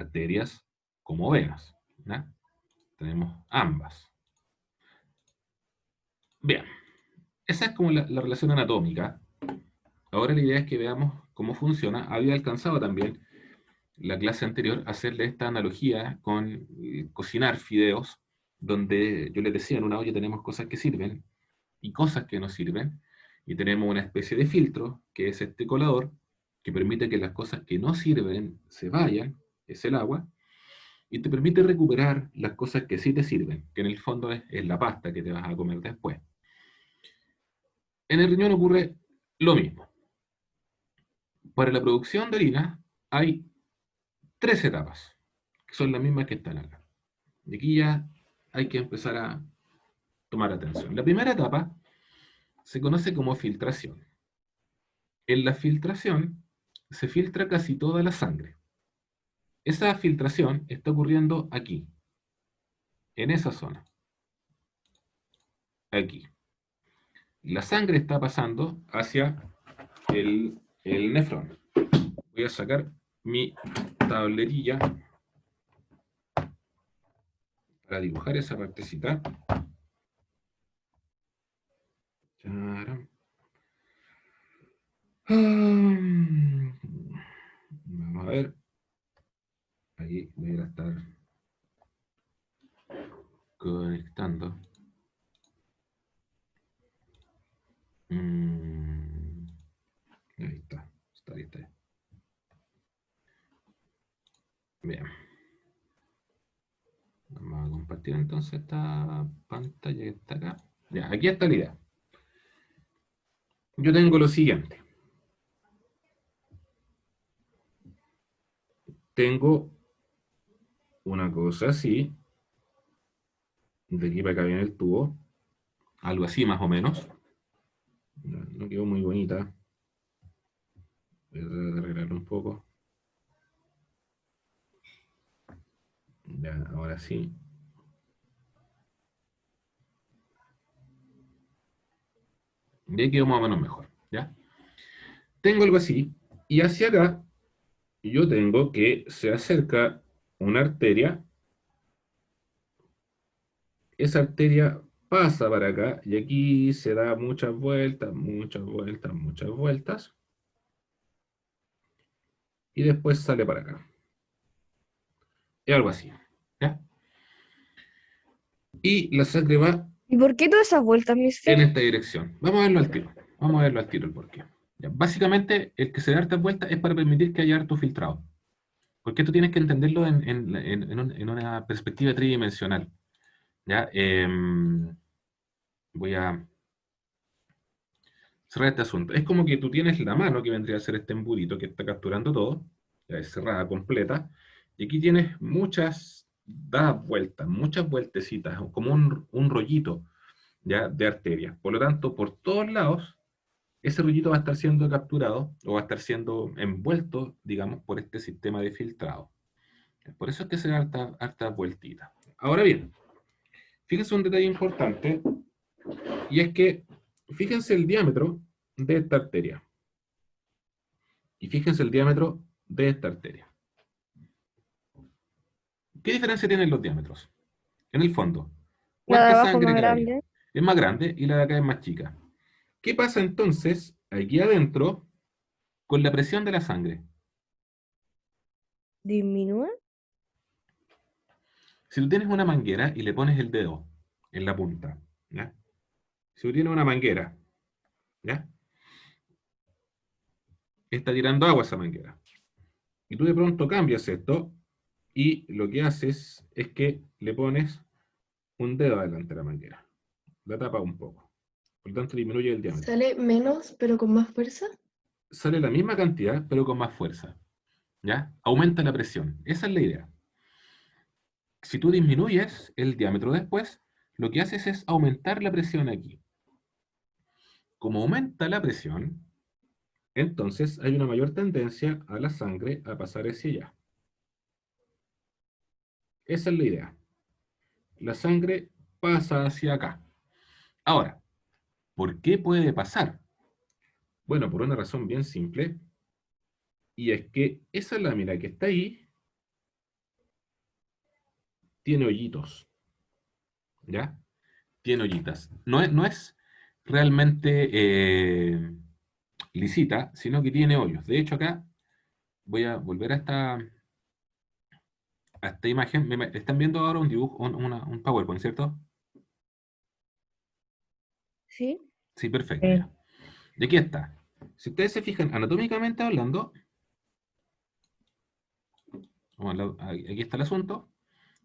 arterias como venas, ¿ya? Tenemos ambas. Bien, esa es como la relación anatómica. Ahora la idea es que veamos cómo funciona. Había alcanzado también la clase anterior a hacerle esta analogía con cocinar fideos, donde yo les decía, en una olla tenemos cosas que sirven y cosas que no sirven, y tenemos una especie de filtro, que es este colador, que permite que las cosas que no sirven se vayan, es el agua, y te permite recuperar las cosas que sí te sirven, que en el fondo es la pasta que te vas a comer después. En el riñón ocurre lo mismo. Para la producción de orina hay tres etapas, que son las mismas que están acá. Y aquí ya hay que empezar a tomar atención. La primera etapa se conoce como filtración. En la filtración se filtra casi toda la sangre. Esa filtración está ocurriendo aquí, en esa zona, aquí. La sangre está pasando hacia el nefrón. Voy a sacar mi tabletilla para dibujar esa partecita. Vamos a ver. Ahí voy a estar conectando. Ahí está. Ahí está. Bien. Vamos a compartir entonces esta pantalla que está acá. Ya, aquí está la idea. Yo tengo lo siguiente. Tengo una cosa así. De aquí para acá viene el tubo. Algo así más o menos. No quedó muy bonita. Voy a tratar de arreglarlo un poco. Ya, ahora sí. Y ahí quedó más o menos mejor. ¿Ya? Tengo algo así. Y hacia acá yo tengo que se acerca una arteria. Esa arteria pasa para acá y aquí se da muchas vueltas, muchas vueltas, muchas vueltas. Y después sale para acá. Es algo así. ¿Ya? Y la sangre va ¿Y por qué todas esas vueltas, mister? en esta dirección. Vamos a verlo al tiro. Vamos a verlo al tiro el porqué. Ya, básicamente, el que se da hartas vueltas es para permitir que haya harto filtrado. Porque esto tienes que entenderlo en una perspectiva tridimensional. ¿Ya? Voy a cerrar este asunto. Es como que tú tienes la mano, que vendría a ser este emburito que está capturando todo, ya es cerrada, completa, y aquí tienes muchas dadas vueltas, muchas vueltecitas, como un rollito, ¿ya? De arterias. Por lo tanto, por todos lados, ese rollito va a estar siendo capturado o va a estar siendo envuelto, digamos, por este sistema de filtrado. Por eso es que se da harta vueltita. Ahora bien, fíjense un detalle importante, y es que, fíjense el diámetro de esta arteria. Y fíjense el diámetro de esta arteria. ¿Qué diferencia tienen los diámetros? En el fondo, La de ¿cuánta abajo sangre más cae? grande. Es más grande y la de acá es más chica. ¿Qué pasa entonces aquí adentro con la presión de la sangre? ¿Disminuye? Si tú tienes una manguera y le pones el dedo en la punta, ¿ya? Si tú tienes una manguera, ¿ya? Está tirando agua esa manguera. Y tú de pronto cambias esto y lo que haces es que le pones un dedo adelante a la manguera. La tapa un poco. Por lo tanto, disminuye el diámetro. ¿Sale menos pero con más fuerza? Sale la misma cantidad, pero con más fuerza. ¿Ya? Aumenta la presión. Esa es la idea. Si tú disminuyes el diámetro después, lo que haces es aumentar la presión aquí. Como aumenta la presión, entonces hay una mayor tendencia a la sangre a pasar hacia allá. Esa es la idea. La sangre pasa hacia acá. Ahora, ¿por qué puede pasar? Bueno, por una razón bien simple, y es que esa lámina que está ahí tiene hoyitos, ¿ya? Tiene hoyitas. No es realmente lisita, sino que tiene hoyos. De hecho, acá voy a volver a esta imagen. Están viendo ahora un dibujo, un PowerPoint, ¿cierto? ¿Sí? Sí, perfecto, ya. Y aquí está. Si ustedes se fijan, anatómicamente hablando, aquí está el asunto.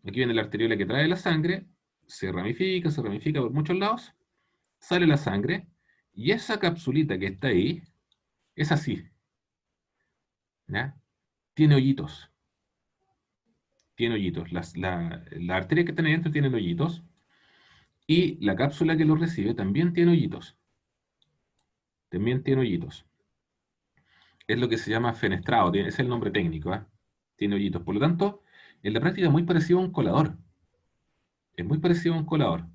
Aquí viene la arteriola que trae la sangre, se ramifica por muchos lados, sale la sangre, y esa capsulita que está ahí es así, ¿ya? Tiene hoyitos, tiene hoyitos. La arteria que está ahí dentro tiene hoyitos, y la cápsula que lo recibe también tiene hoyitos, también tiene hoyitos. Es lo que se llama fenestrado, es el nombre técnico, ¿ah? Tiene hoyitos. Por lo tanto, en la práctica es muy parecido a un colador. Es muy parecido a un colador.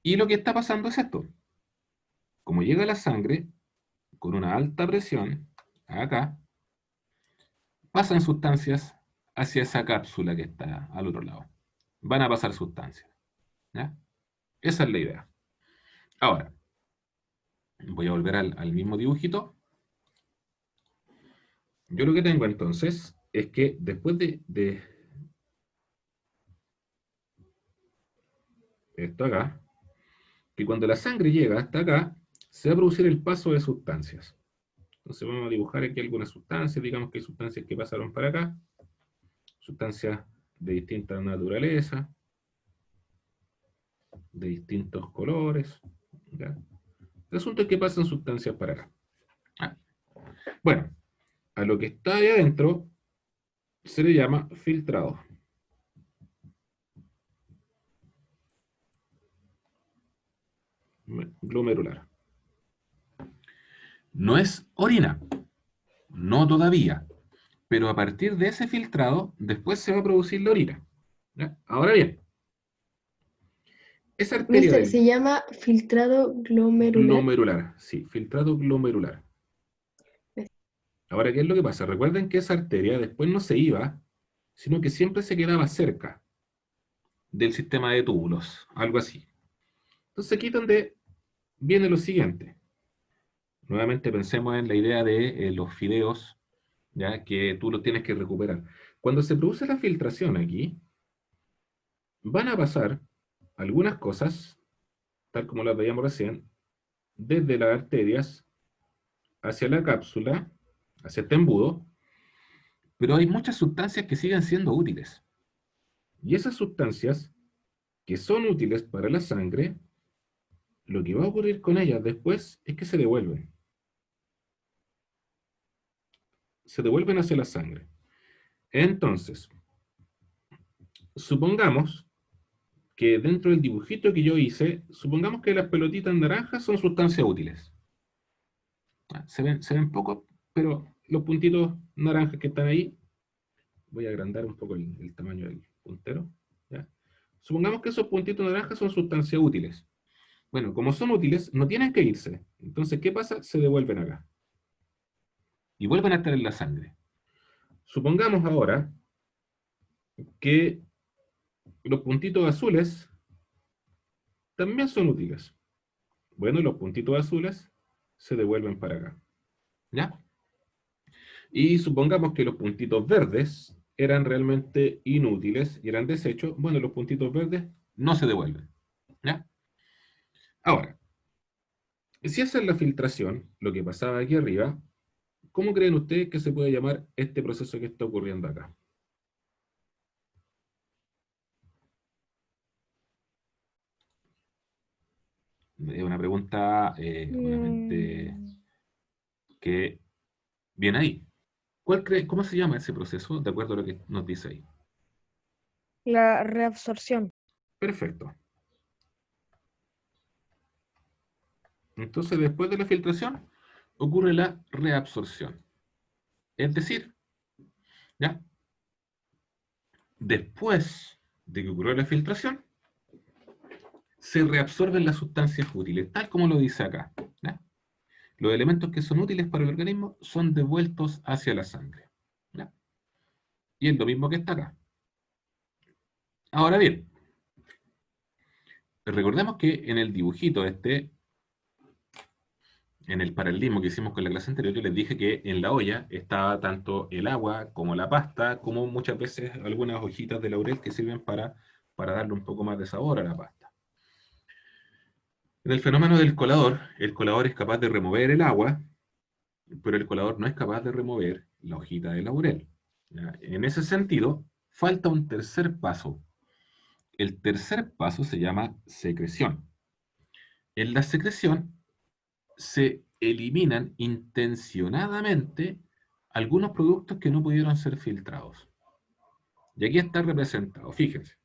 Y lo que está pasando es esto. Como llega la sangre con una alta presión, acá, pasan sustancias hacia esa cápsula que está al otro lado. Van a pasar sustancias, ¿ya? Esa es la idea. Ahora, voy a volver al mismo dibujito. Yo lo que tengo entonces es que después de esto acá, que cuando la sangre llega hasta acá, se va a producir el paso de sustancias. Entonces vamos a dibujar aquí algunas sustancias, digamos que hay sustancias que pasaron para acá, sustancias de distinta naturaleza, de distintos colores, ¿ya? El asunto es que pasan sustancias para acá. Ah, bueno, a lo que está ahí adentro se le llama filtrado. Glomerular. No es orina, no todavía, pero a partir de ese filtrado, después se va a producir la orina, ¿ya? Ahora bien, esa arteria Mister, del se llama filtrado glomerular. glomerular, sí, filtrado glomerular. Ahora, ¿qué es lo que pasa? Recuerden que esa arteria después no se iba, sino que siempre se quedaba cerca del sistema de túbulos, algo así. Entonces aquí es donde viene lo siguiente. Nuevamente pensemos en la idea de los fideos, ya que tú los tienes que recuperar. Cuando se produce la filtración aquí, van a pasar algunas cosas, tal como las veíamos recién, desde las arterias hacia la cápsula, hacia este embudo, pero hay muchas sustancias que siguen siendo útiles. Y esas sustancias que son útiles para la sangre, lo que va a ocurrir con ellas después es que se devuelven hacia la sangre. Entonces, supongamos que dentro del dibujito que yo hice, supongamos que las pelotitas naranjas son sustancias útiles. Se ven poco, pero los puntitos naranjas que están ahí, voy a agrandar un poco el tamaño del puntero, ¿ya? Supongamos que esos puntitos naranjas son sustancias útiles. Bueno, como son útiles, no tienen que irse. Entonces, ¿qué pasa? Se devuelven acá. Y vuelven a estar en la sangre. Supongamos ahora que los puntitos azules también son útiles. Bueno, los puntitos azules se devuelven para acá, ¿ya? Y supongamos que los puntitos verdes eran realmente inútiles y eran desechos. Bueno, los puntitos verdes no se devuelven, ¿ya? Ahora, si esa es la filtración, lo que pasaba aquí arriba, ¿cómo creen ustedes que se puede llamar este proceso que está ocurriendo acá? Es una pregunta, obviamente, Mm, que viene ahí. ¿Cómo se llama ese proceso? De acuerdo a lo que nos dice ahí. la reabsorción. Perfecto. Entonces, después de la filtración, ocurre la reabsorción. Es decir, ¿ya? Después de que ocurrió la filtración, se reabsorben las sustancias útiles, tal como lo dice acá, ¿ya? Los elementos que son útiles para el organismo son devueltos hacia la sangre, ¿ya? Y es lo mismo que está acá. Ahora bien, recordemos que en el dibujito en el paralelismo que hicimos con la clase anterior, yo les dije que en la olla estaba tanto el agua como la pasta, como muchas veces algunas hojitas de laurel que sirven para darle un poco más de sabor a la pasta. En el fenómeno del colador, el colador es capaz de remover el agua, pero el colador no es capaz de remover la hojita de laurel. ¿Ya? En ese sentido, falta un tercer paso. El tercer paso se llama secreción. En la secreción se eliminan intencionadamente algunos productos que no pudieron ser filtrados. Y aquí está representado, fíjense,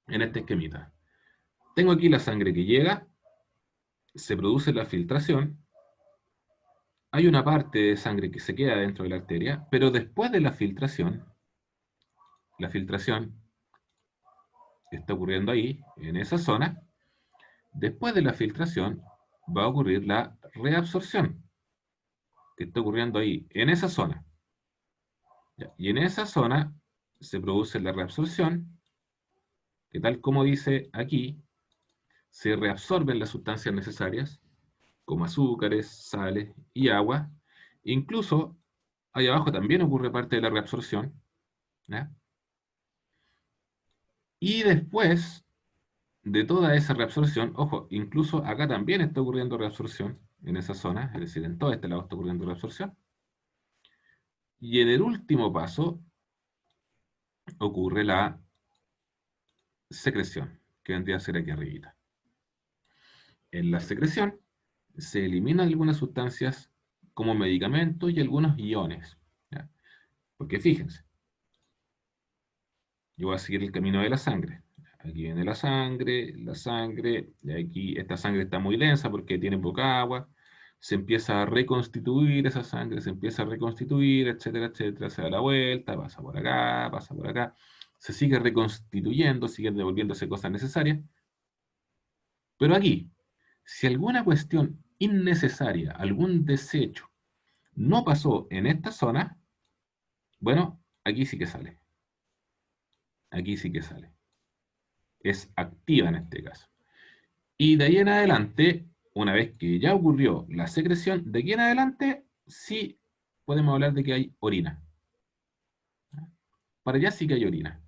en este esquemita. Tengo aquí la sangre que llega, se produce la filtración, hay una parte de sangre que se queda dentro de la arteria, pero después de la filtración está ocurriendo ahí, en esa zona. Después de la filtración va a ocurrir la reabsorción, que está ocurriendo ahí, en esa zona. Y en esa zona se produce la reabsorción, que tal como dice aquí, se reabsorben las sustancias necesarias, como azúcares, sales y agua. Incluso, ahí abajo también ocurre parte de la reabsorción, ¿ya? Y después de toda esa reabsorción, ojo, incluso acá también está ocurriendo reabsorción en esa zona, es decir, en todo este lado está ocurriendo reabsorción. Y en el último paso ocurre la secreción, que vendría a ser aquí arribita. En la secreción se eliminan algunas sustancias como medicamentos y algunos iones, ¿ya? Porque fíjense, yo voy a seguir el camino de la sangre. Aquí viene la sangre, y aquí esta sangre está muy densa porque tiene poca agua, se empieza a reconstituir esa sangre, se empieza a reconstituir, etcétera, etcétera, se da la vuelta, pasa por acá, se sigue reconstituyendo, sigue devolviéndose cosas necesarias, pero aquí, si alguna cuestión innecesaria, algún desecho, no pasó en esta zona, bueno, aquí sí que sale. Aquí sí que sale. Es activa en este caso. Y de ahí en adelante, una vez que ya ocurrió la secreción, de aquí en adelante sí podemos hablar de que hay orina. Para allá sí que hay orina,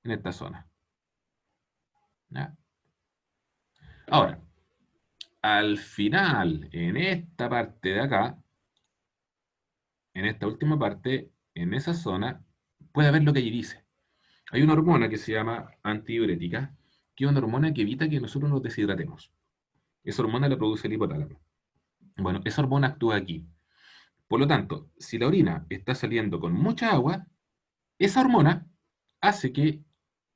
en esta zona. ¿Ya? Ahora, al final, en esta parte de acá, en esta última parte, en esa zona, puede haber lo que allí dice. Hay una hormona que se llama antidiurética, que es una hormona que evita que nosotros nos deshidratemos. Esa hormona la produce el hipotálamo. Bueno, esa hormona actúa aquí. Por lo tanto, si la orina está saliendo con mucha agua, esa hormona hace que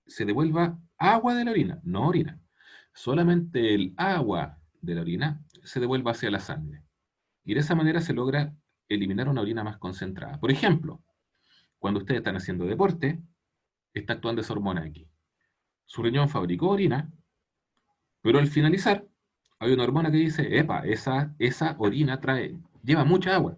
se devuelva agua de la orina, no orina. Solamente el agua de la orina se devuelve hacia la sangre. Y de esa manera se logra eliminar una orina más concentrada. Por ejemplo, cuando ustedes están haciendo deporte, está actuando esa hormona aquí. Su riñón fabricó orina, pero al finalizar, hay una hormona que dice, epa, esa orina lleva mucha agua.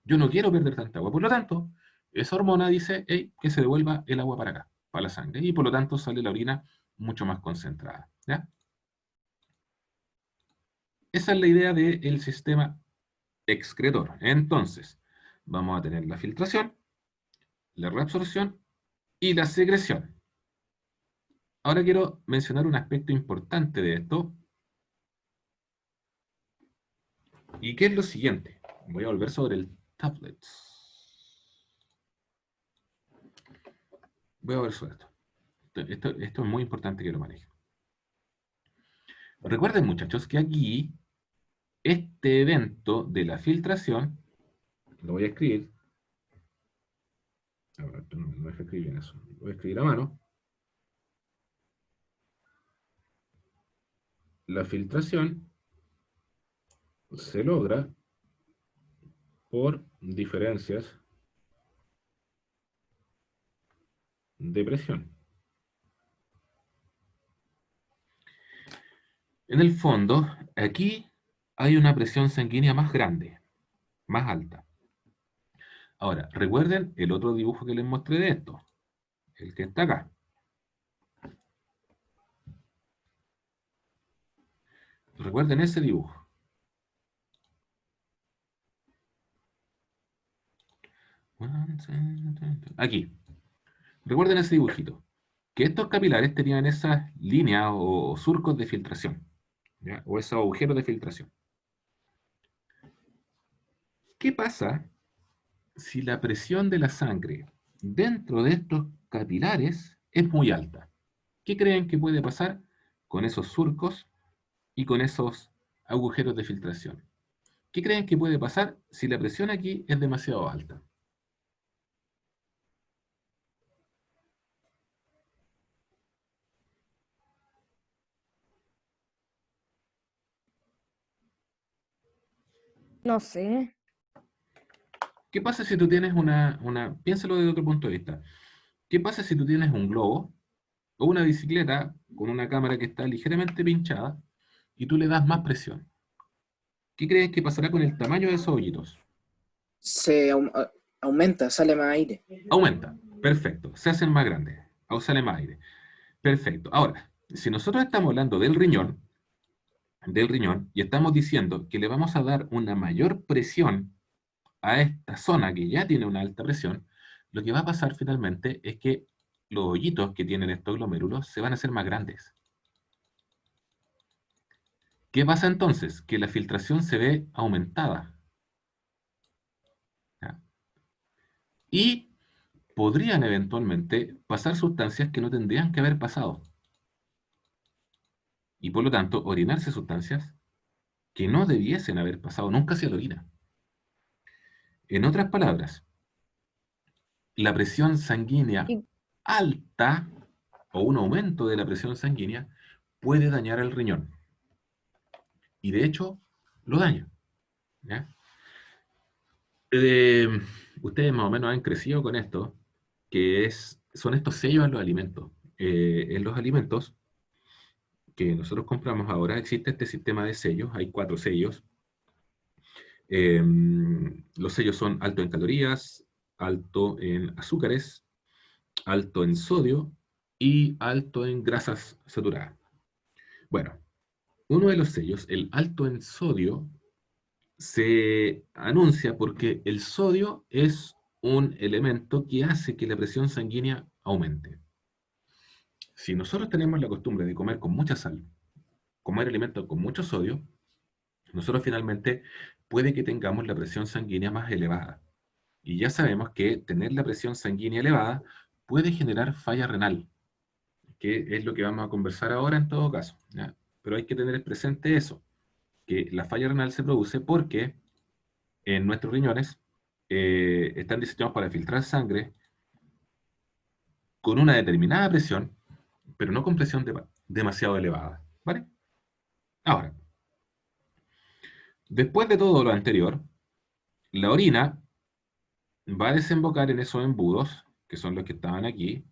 Yo no quiero perder tanta agua. Por lo tanto, esa hormona dice, hey, que se devuelva el agua para acá, para la sangre. Y por lo tanto sale la orina mucho más concentrada. ¿Ya? Esa es la idea del sistema excretor. Entonces, vamos a tener la filtración, la reabsorción y la secreción. Ahora quiero mencionar un aspecto importante de esto, y que es lo siguiente. Voy a volver sobre el tablet. Voy a ver sobre esto. Esto es muy importante que lo manejen. Recuerden, muchachos, que aquí este evento de la filtración, lo voy a escribir. Ahora, no es escribir bien eso. Lo voy a escribir a mano. La filtración se logra por diferencias de presión. En el fondo, aquí hay una presión sanguínea más grande, más alta. Ahora, recuerden el otro dibujo que les mostré de esto. el que está acá. Recuerden ese dibujo. Aquí. Recuerden ese dibujito. Que estos capilares tenían esas líneas o surcos de filtración, ¿ya? O esos agujeros de filtración. ¿Qué pasa si la presión de la sangre dentro de estos capilares es muy alta? ¿Qué creen que puede pasar con esos surcos y con esos agujeros de filtración? ¿Qué creen que puede pasar si la presión aquí es demasiado alta? No sé. ¿Qué pasa si tú tienes piénsalo desde otro punto de vista. ¿Qué pasa si tú tienes un globo o una bicicleta con una cámara que está ligeramente pinchada y tú le das más presión? ¿Qué crees que pasará con el tamaño de esos hoyitos? Aumenta, sale más aire. Aumenta. Perfecto. Se hacen más grandes. O sale más aire. Perfecto. Ahora, si nosotros estamos hablando del riñón, y estamos diciendo que le vamos a dar una mayor presión a esta zona que ya tiene una alta presión, lo que va a pasar finalmente es que los hoyitos que tienen estos glomérulos se van a hacer más grandes. ¿Qué pasa entonces? Que la filtración se ve aumentada. ¿Ya? Y podrían eventualmente pasar sustancias que no tendrían que haber pasado. Y por lo tanto, orinarse sustancias que no debiesen haber pasado nunca hacia la orina. En otras palabras, la presión sanguínea Y alta o un aumento de la presión sanguínea puede dañar el riñón. Y de hecho, lo daña. ¿Ya? Eh, Ustedes más o menos han crecido con esto, son estos sellos en los alimentos. En los alimentos que nosotros compramos ahora existe este sistema de sellos, hay 4 sellos. Los sellos son alto en calorías, alto en azúcares, alto en sodio y alto en grasas saturadas. Bueno, uno de los sellos, el alto en sodio, se anuncia porque el sodio es un elemento que hace que la presión sanguínea aumente. Si nosotros tenemos la costumbre de comer con mucha sal, comer alimentos con mucho sodio, nosotros finalmente puede que tengamos la presión sanguínea más elevada. Y ya sabemos que tener la presión sanguínea elevada puede generar falla renal, que es lo que vamos a conversar ahora en todo caso, ¿ya? Pero hay que tener presente eso, que la falla renal se produce porque en nuestros riñones están diseñados para filtrar sangre con una determinada presión, pero no con presión demasiado elevada, ¿vale? Ahora, después de todo lo anterior, la orina va a desembocar en esos embudos, que son los que estaban aquí,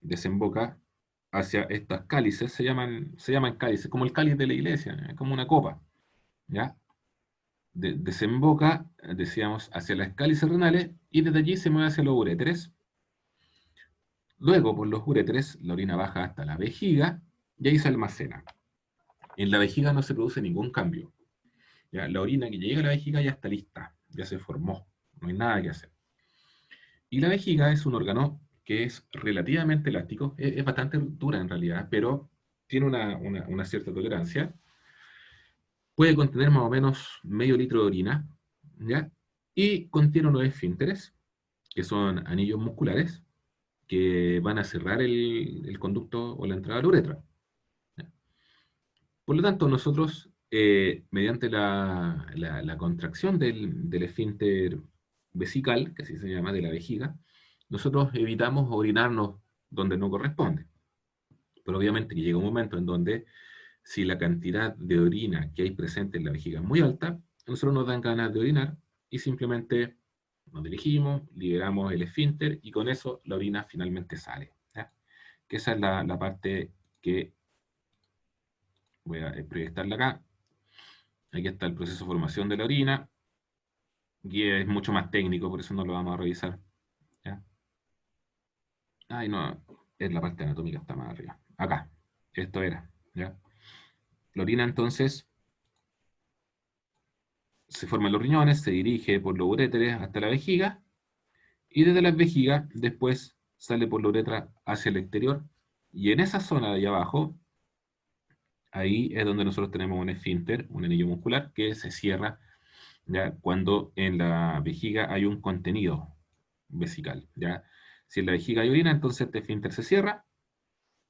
desemboca hacia estas cálices, se llaman cálices, como el cáliz de la iglesia, como una copa, ¿ya? Desemboca, decíamos, hacia las cálices renales y desde allí se mueve hacia los uréteres. Luego, por los uréteres, la orina baja hasta la vejiga y ahí se almacena. En la vejiga no se produce ningún cambio. ¿Ya? La orina que llega a la vejiga ya está lista, ya se formó, no hay nada que hacer. Y la vejiga es un órgano que es relativamente elástico, es bastante dura en realidad, pero tiene una cierta tolerancia. Puede contener más o menos medio litro de orina, ¿ya? Y contiene unos esfínteres, que son anillos musculares, que van a cerrar el conducto o la entrada a la uretra. ¿Ya? Por lo tanto, nosotros, mediante la contracción del esfínter vesical, que así se llama, de la vejiga, nosotros evitamos orinarnos donde no corresponde. Pero obviamente que llega un momento en donde, si la cantidad de orina que hay presente en la vejiga es muy alta, a nosotros nos dan ganas de orinar y simplemente nos dirigimos, liberamos el esfínter y con eso la orina finalmente sale. ¿Ya? Que esa es la parte que voy a proyectarla acá. Aquí está el proceso de formación de la orina, y es mucho más técnico, por eso no lo vamos a revisar. ¿Ya? Ay, no, es la parte anatómica, está más arriba. Acá, esto era, ¿ya? La orina entonces se forman los riñones, se dirige por los uréteres hasta la vejiga, y desde la vejiga después sale por la uretra hacia el exterior, y en esa zona de ahí abajo, ahí es donde nosotros tenemos un esfínter, un anillo muscular, que se cierra, ¿ya? Cuando en la vejiga hay un contenido vesical, ¿ya? Si en la vejiga hay orina, entonces este esfínter se cierra,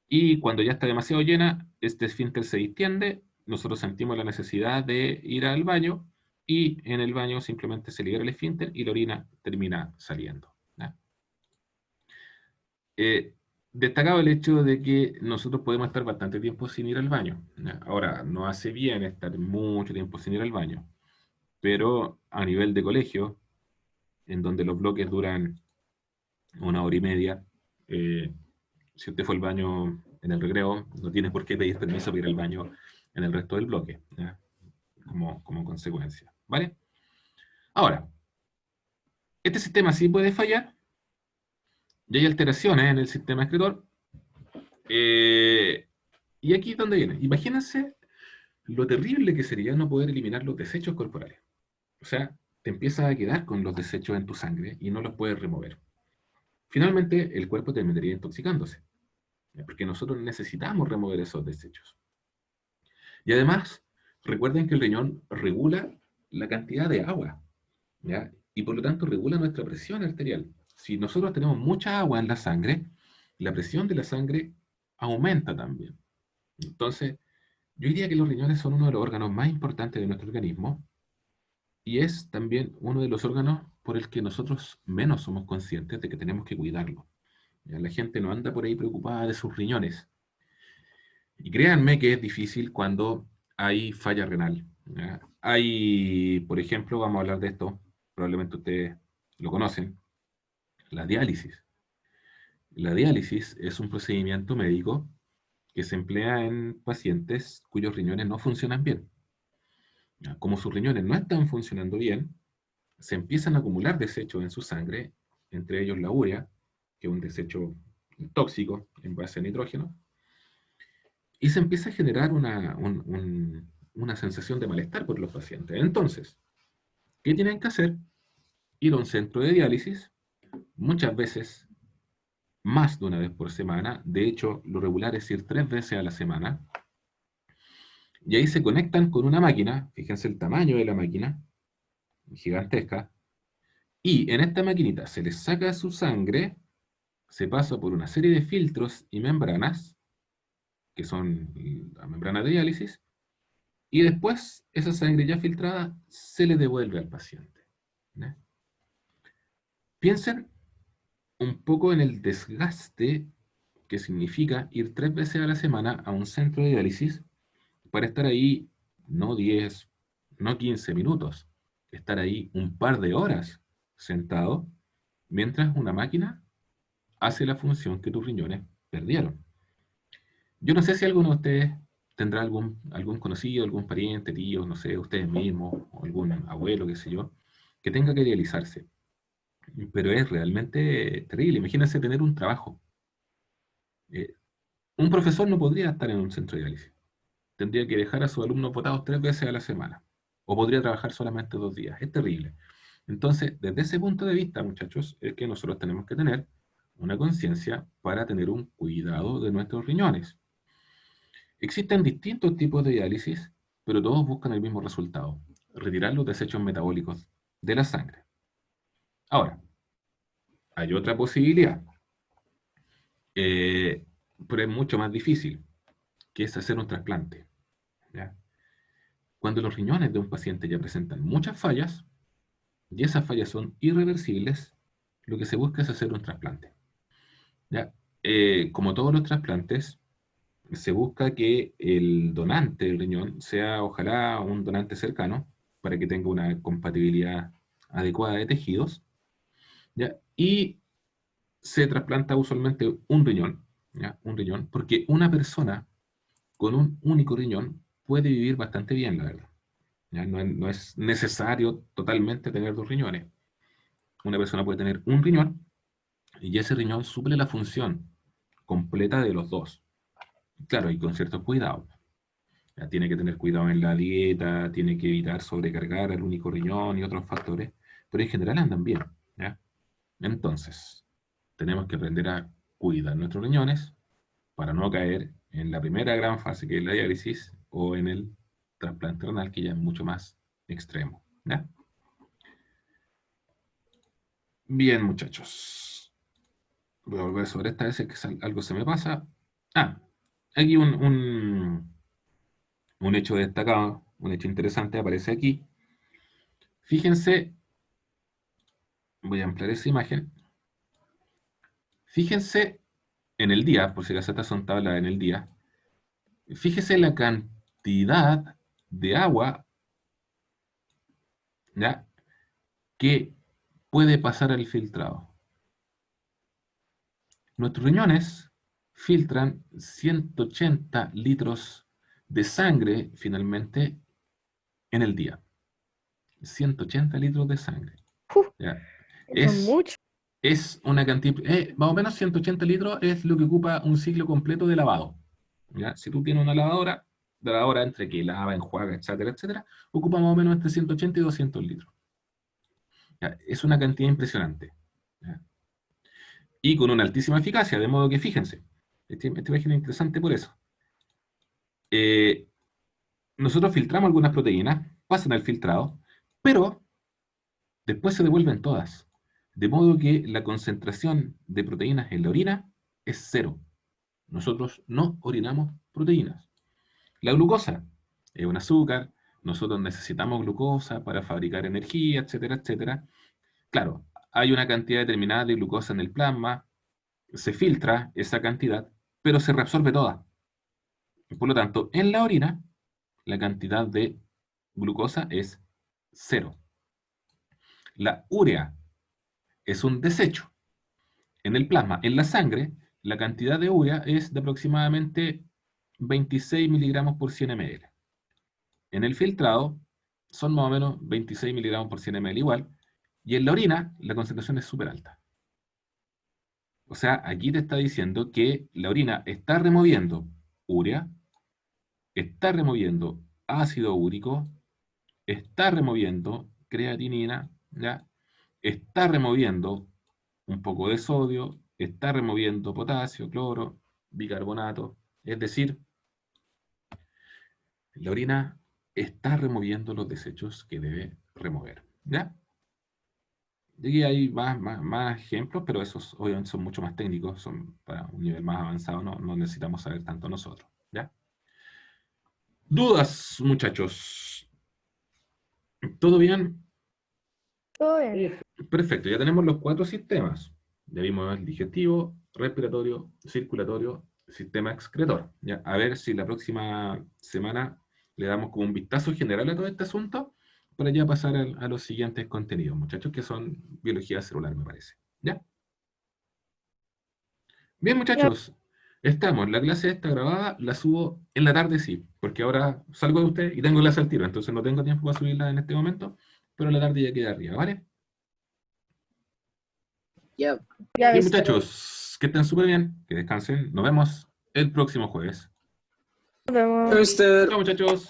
y cuando ya está demasiado llena, este esfínter se distiende, nosotros sentimos la necesidad de ir al baño, y en el baño simplemente se libera el esfínter y la orina termina saliendo, ¿ya? Eh, Destacado el hecho de que nosotros podemos estar bastante tiempo sin ir al baño, ¿ya? Ahora, no hace bien estar mucho tiempo sin ir al baño, pero a nivel de colegio, en donde los bloques duran 1 hora y media, eh, si usted fue al baño en el recreo, no tiene por qué pedir permiso para ir al baño en el resto del bloque, ¿ya? Como consecuencia, ¿vale? Ahora, este sistema sí puede fallar, y hay alteraciones en el sistema excretor, y aquí es donde viene. Imagínense lo terrible que sería no poder eliminar los desechos corporales. O sea, te empiezas a quedar con los desechos en tu sangre y no los puedes remover. Finalmente, el cuerpo terminaría intoxicándose, ¿ya? Porque nosotros necesitamos remover esos desechos. Y además, recuerden que el riñón regula la cantidad de agua, ¿ya? Y por lo tanto regula nuestra presión arterial. Si nosotros tenemos mucha agua en la sangre, la presión de la sangre aumenta también. Entonces, yo diría que los riñones son uno de los órganos más importantes de nuestro organismo, y es también uno de los órganos por el que nosotros menos somos conscientes de que tenemos que cuidarlo. ¿Ya? La gente no anda por ahí preocupada de sus riñones. Y créanme que es difícil cuando hay falla renal, ¿ya? Hay, por ejemplo, vamos a hablar de esto, probablemente ustedes lo conocen, la diálisis. La diálisis es un procedimiento médico que se emplea en pacientes cuyos riñones no funcionan bien. ¿Ya? Como sus riñones no están funcionando bien, se empiezan a acumular desechos en su sangre, entre ellos la urea, que es un desecho tóxico en base a nitrógeno, y se empieza a generar una sensación de malestar por los pacientes. Entonces, ¿qué tienen que hacer? Ir a un centro de diálisis, muchas veces más de una vez por semana, de hecho, lo regular es ir 3 veces a la semana, y ahí se conectan con una máquina, fíjense el tamaño de la máquina, gigantesca, y en esta maquinita se les saca su sangre, se pasa por una serie de filtros y membranas, que son las membranas de diálisis, y después esa sangre ya filtrada se le devuelve al paciente, ¿no? Piensen un poco en el desgaste que significa ir 3 veces a la semana a un centro de diálisis para estar ahí no 10, no 15 minutos, estar ahí un par de horas sentado mientras una máquina hace la función que tus riñones perdieron. Yo no sé si alguno de ustedes tendrá algún conocido, algún pariente, tío, no sé, ustedes mismos, o algún abuelo, qué sé yo, que tenga que dializarse. Pero es realmente terrible. Imagínense tener un trabajo. Eh, un profesor no podría estar en un centro de diálisis. Tendría que dejar a sus alumnos votados 3 veces a la semana. O podría trabajar solamente 2 días. Es terrible. Entonces, desde ese punto de vista, muchachos, es que nosotros tenemos que tener una conciencia para tener un cuidado de nuestros riñones. Existen distintos tipos de diálisis, pero todos buscan el mismo resultado: retirar los desechos metabólicos de la sangre. Ahora, hay otra posibilidad, eh, pero es mucho más difícil, que es hacer un trasplante, ¿ya? Cuando los riñones de un paciente ya presentan muchas fallas, y esas fallas son irreversibles, lo que se busca es hacer un trasplante, ¿ya? Como todos los trasplantes, se busca que el donante del riñón sea ojalá un donante cercano para que tenga una compatibilidad adecuada de tejidos, ¿ya? Y se trasplanta usualmente un riñón, ¿ya? Un riñón, porque una persona con un único riñón puede vivir bastante bien, la verdad, ¿ya? No es necesario totalmente tener 2 riñones. Una persona puede tener un riñón y ese riñón suple la función completa de los dos. Claro, y con ciertos cuidados. Ya, tiene que tener cuidado en la dieta, tiene que evitar sobrecargar el único riñón y otros factores, pero en general andan bien. ¿Ya? Entonces, tenemos que aprender a cuidar nuestros riñones para no caer en la primera gran fase, que es la diálisis, o en el trasplante renal, que ya es mucho más extremo. ¿Ya? Bien, muchachos. Voy a volver sobre esta vez, que algo se me pasa. Ah, aquí un hecho destacado, un hecho interesante aparece aquí. Fíjense, voy a ampliar esa imagen. Fíjense en el día, por si acaso estas son tablas en el día. Fíjese la cantidad de agua, ¿ya?, que puede pasar al filtrado. Nuestros riñones filtran 180 litros de sangre, finalmente, en el día. 180 litros de sangre. ¿Ya? Son muchos. Es una cantidad, más o menos 180 litros es lo que ocupa un ciclo completo de lavado. ¿Ya? Si tú tienes una lavadora entre que lava, enjuaga, etcétera, etcétera, ocupa más o menos entre 180 y 200 litros. ¿Ya? Es una cantidad impresionante. ¿Ya? Y con una altísima eficacia, de modo que fíjense, esta imagen es interesante por eso. Nosotros filtramos algunas proteínas, pasan al filtrado, pero después se devuelven todas. De modo que la concentración de proteínas en la orina es cero. Nosotros no orinamos proteínas. La glucosa es un azúcar, nosotros necesitamos glucosa para fabricar energía, etcétera, etcétera. Claro, hay una cantidad determinada de glucosa en el plasma, se filtra esa cantidad, pero se reabsorbe toda. Por lo tanto, en la orina, la cantidad de glucosa es cero. La urea es un desecho. En el plasma, en la sangre, la cantidad de urea es de aproximadamente 26 miligramos por 100 ml. En el filtrado son más o menos 26 miligramos por 100 ml igual, y en la orina la concentración es súper alta. O sea, aquí te está diciendo que la orina está removiendo urea, está removiendo ácido úrico, está removiendo creatinina, ¿ya? Está removiendo un poco de sodio, está removiendo potasio, cloro, bicarbonato. Es decir, la orina está removiendo los desechos que debe remover. ¿Ya? Y aquí hay más ejemplos, pero esos obviamente son mucho más técnicos, son para un nivel más avanzado, no necesitamos saber tanto nosotros. ¿Ya? ¿Dudas, muchachos? ¿Todo bien? Todo bien. Perfecto, ya tenemos los 4 sistemas. Ya vimos el digestivo, respiratorio, circulatorio, sistema excretor. Ya, a ver si la próxima semana le damos como un vistazo general a todo este asunto para ya pasar a los siguientes contenidos, muchachos, que son biología celular, me parece. ¿Ya? Bien, muchachos, estamos. La clase está grabada, la subo en la tarde, sí, porque ahora salgo de usted y tengo clase al tiro, entonces no tengo tiempo para subirla en este momento, pero en la tarde ya queda arriba, ¿vale? Ya. Ya Bien, ves. muchachos, que estén súper bien, que descansen. Nos vemos el próximo jueves. Nos vemos. Mister. Chao, muchachos.